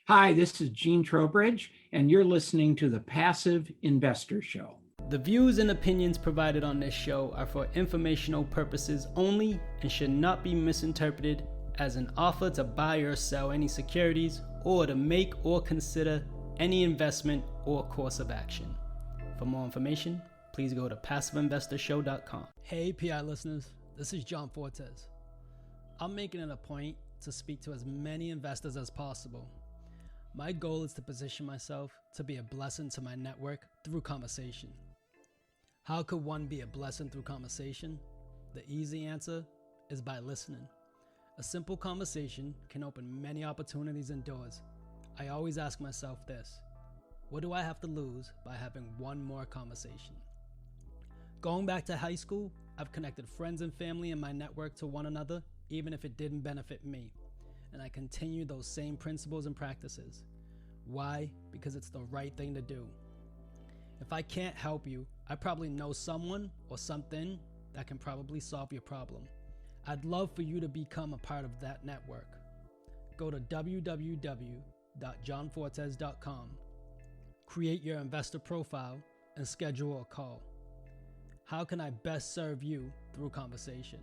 Hi, this is Gene Trowbridge, and you're listening to the Passive Investor Show. The views and opinions provided on this show are for informational purposes only and should not be misinterpreted as an offer to buy or sell any securities or to make or consider any investment or course of action. For more information, please go to passiveinvestorshow.com. Hey PI listeners, this is John Fortes. I'm making it a point to speak to as many investors as possible. My goal is to position myself to be a blessing to my network through conversation. How could one be a blessing through conversation? The easy answer is by listening. A simple conversation can open many opportunities and doors. I always ask myself this: what do I have to lose by having one more conversation? Going back to high school, I've connected friends and family in my network to one another, even if it didn't benefit me. And I continue those same principles and practices. Why? Because it's the right thing to do. If I can't help you, I probably know someone or something that can probably solve your problem. I'd love for you to become a part of that network. Go to www.johnfortes.com, create your investor profile, and schedule a call. How can I best serve you through conversation?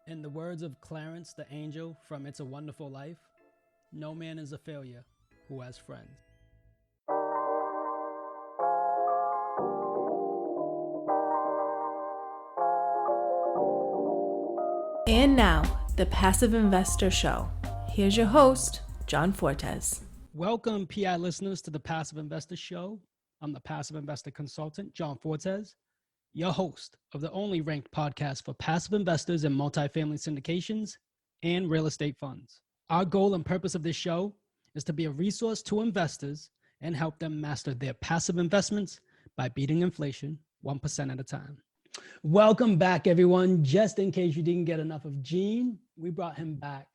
In the words of Clarence the Angel from It's a Wonderful Life, no man is a failure who has friends. And now, the Passive Investor Show. Here's your host, John Fortes. Welcome, PI listeners, to the Passive Investor Show. I'm the Passive Investor Consultant, John Fortes, your host of the only ranked podcast for passive investors in multifamily syndications and real estate funds. Our goal and purpose of this show is to be a resource to investors and help them master their passive investments by beating inflation 1% at a time. Welcome back, everyone. Just in case you didn't get enough of Gene, we brought him back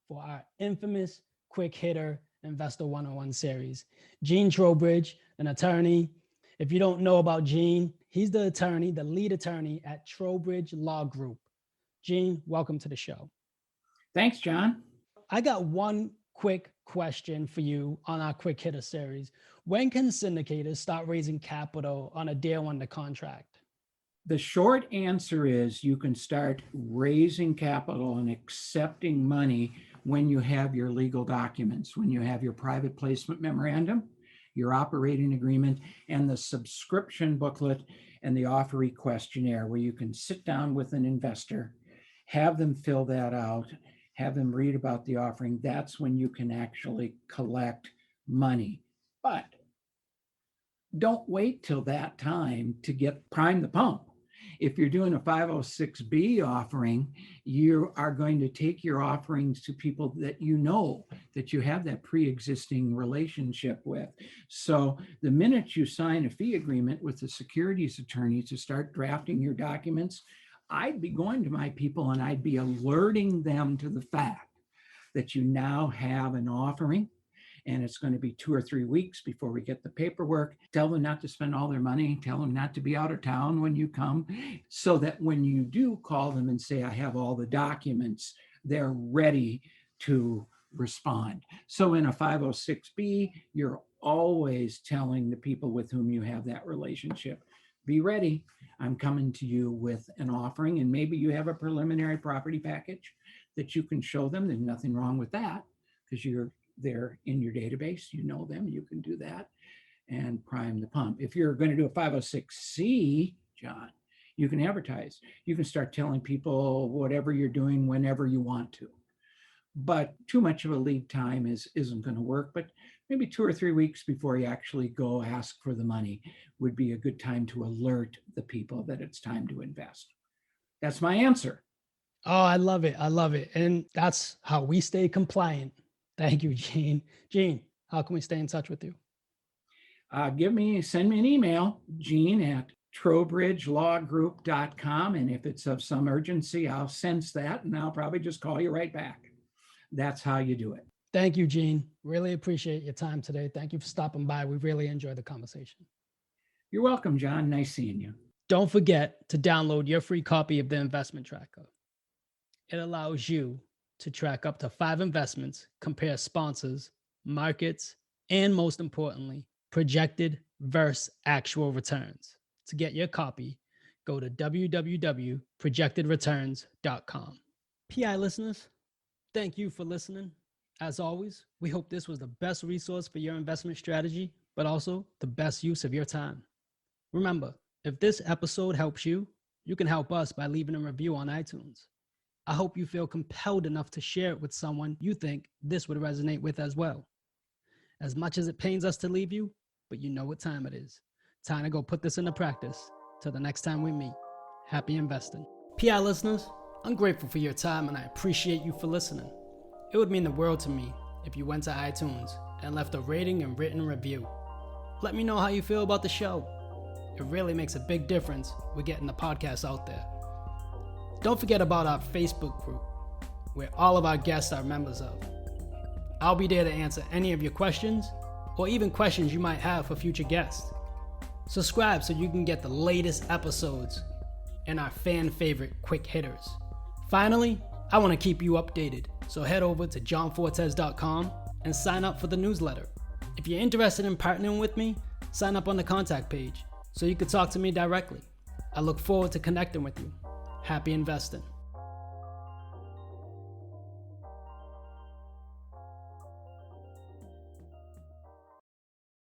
for our infamous quick hitter Investor 101 series. Gene Trowbridge, an attorney. If you don't know about Gene, he's the attorney, the lead attorney at Trowbridge Law Group. Gene, welcome to the show. Thanks, John. I got one quick question for you on our quick hitter series. When can syndicators start raising capital on a deal under contract? The short answer is you can start raising capital and accepting money when you have your legal documents, when you have your private placement memorandum, your operating agreement, and the subscription booklet and the offeree questionnaire, where you can sit down with an investor, have them fill that out, have them read about the offering. That's when you can actually collect money. But don't wait till that time to prime the pump. If you're doing a 506B offering, you are going to take your offerings to people that you know, that you have that pre-existing relationship with. So the minute you sign a fee agreement with the securities attorney to start drafting your documents, I'd be going to my people and I'd be alerting them to the fact that you now have an offering, and it's going to be 2 or 3 weeks before we get the paperwork. Tell them not to spend all their money. Tell them not to be out of town when you come, so that when you do call them and say, I have all the documents, they're ready to respond. So in a 506B, you're always telling the people with whom you have that relationship, be ready. I'm coming to you with an offering, and maybe you have a preliminary property package that you can show them. There's nothing wrong with that because they're in your database, you know them, you can do that and prime the pump. If you're going to do a 506C, John, you can advertise. You can start telling people whatever you're doing whenever you want to. But too much of a lead time isn't going to work. But maybe 2 or 3 weeks before you actually go ask for the money would be a good time to alert the people that it's time to invest. That's my answer. Oh, I love it. I love it. And that's how we stay compliant. Thank you, Gene. Gene, how can we stay in touch with you? Send me an email, Gene@trowbridgelawgroup.com. And if it's of some urgency, I'll sense that and I'll probably just call you right back. That's how you do it. Thank you, Gene. Really appreciate your time today. Thank you for stopping by. We really enjoyed the conversation. You're welcome, John. Nice seeing you. Don't forget to download your free copy of the investment tracker. It allows you to track up to 5 investments, compare sponsors, markets, and most importantly, projected versus actual returns. To get your copy, go to www.projectedreturns.com. PI listeners, thank you for listening. As always, we hope this was the best resource for your investment strategy, but also the best use of your time. Remember, if this episode helps you, you can help us by leaving a review on iTunes. I hope you feel compelled enough to share it with someone you think this would resonate with as well. As much as it pains us to leave you, but you know what time it is. Time to go put this into practice. Till the next time we meet, happy investing. PI listeners, I'm grateful for your time and I appreciate you for listening. It would mean the world to me if you went to iTunes and left a rating and written review. Let me know how you feel about the show. It really makes a big difference with getting the podcast out there. Don't forget about our Facebook group, where all of our guests are members of. I'll be there to answer any of your questions, or even questions you might have for future guests. Subscribe so you can get the latest episodes and our fan favorite quick hitters. Finally, I want to keep you updated, so head over to johnfortes.com and sign up for the newsletter. If you're interested in partnering with me, sign up on the contact page so you can talk to me directly. I look forward to connecting with you. Happy investing.